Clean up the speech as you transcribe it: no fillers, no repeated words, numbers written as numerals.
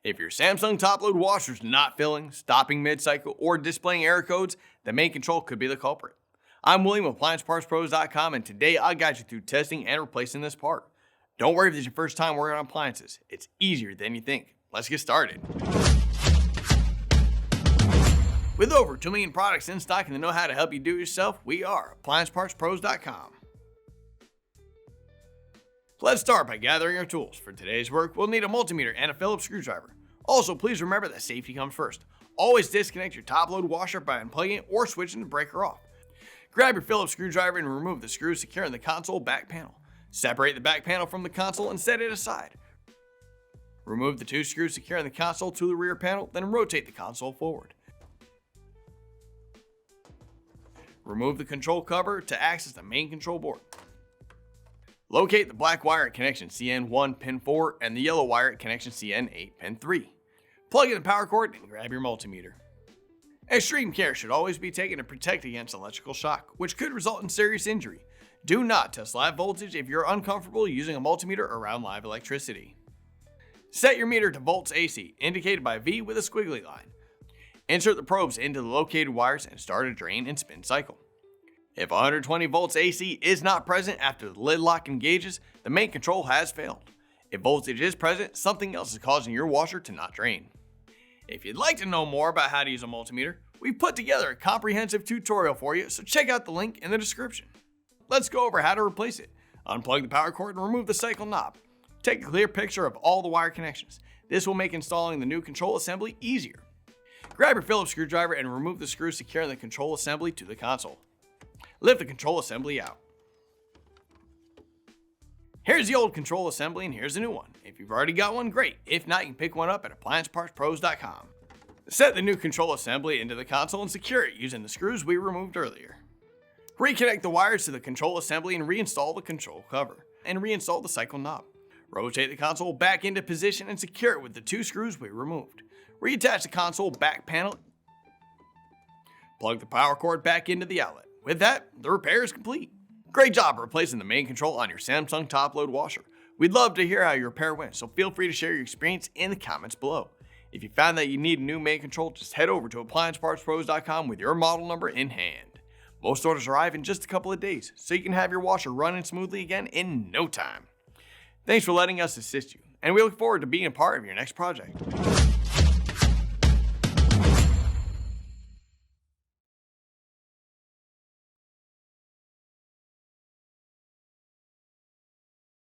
If your Samsung top-load washer is not filling, stopping mid-cycle, or displaying error codes, the main control could be the culprit. I'm William with AppliancePartsPros.com, and today I'll guide you through testing and replacing this part. Don't worry if this is your first time working on appliances. It's easier than you think. Let's get started. With over 2 million products in stock and the know-how to help you do it yourself, we are AppliancePartsPros.com. Let's start by gathering our tools. For today's work, we'll need a multimeter and a Phillips screwdriver. Also, please remember that safety comes first. Always disconnect your top-load washer by unplugging it or switching the breaker off. Grab your Phillips screwdriver and remove the screws securing the console back panel. Separate the back panel from the console and set it aside. Remove the 2 screws securing the console to the rear panel, then rotate the console forward. Remove the control cover to access the main control board. Locate the black wire at connection CN1 pin 4 and the yellow wire at connection CN8 pin 3. Plug in the power cord and grab your multimeter. Extreme care should always be taken to protect against electrical shock, which could result in serious injury. Do not test live voltage if you're uncomfortable using a multimeter around live electricity. Set your meter to volts AC, indicated by V with a squiggly line. Insert the probes into the located wires and start a drain and spin cycle. If 120 volts AC is not present after the lid lock engages, the main control has failed. If voltage is present, something else is causing your washer to not drain. If you'd like to know more about how to use a multimeter, we've put together a comprehensive tutorial for you, so check out the link in the description. Let's go over how to replace it. Unplug the power cord and remove the cycle knob. Take a clear picture of all the wire connections. This will make installing the new control assembly easier. Grab your Phillips screwdriver and remove the screw securing the control assembly to the console. Lift the control assembly out. Here's the old control assembly and here's the new one. If you've already got one, great. If not, you can pick one up at AppliancePartsPros.com. Set the new control assembly into the console and secure it using the screws we removed earlier. Reconnect the wires to the control assembly and reinstall the control cover. And reinstall the cycle knob. Rotate the console back into position and secure it with the 2 screws we removed. Reattach the console back panel. Plug the power cord back into the outlet. With that, the repair is complete. Great job replacing the main control on your Samsung top-load washer. We'd love to hear how your repair went, so feel free to share your experience in the comments below. If you found that you need a new main control, just head over to AppliancePartsPros.com with your model number in hand. Most orders arrive in just a couple of days, so you can have your washer running smoothly again in no time. Thanks for letting us assist you, and we look forward to being a part of your next project.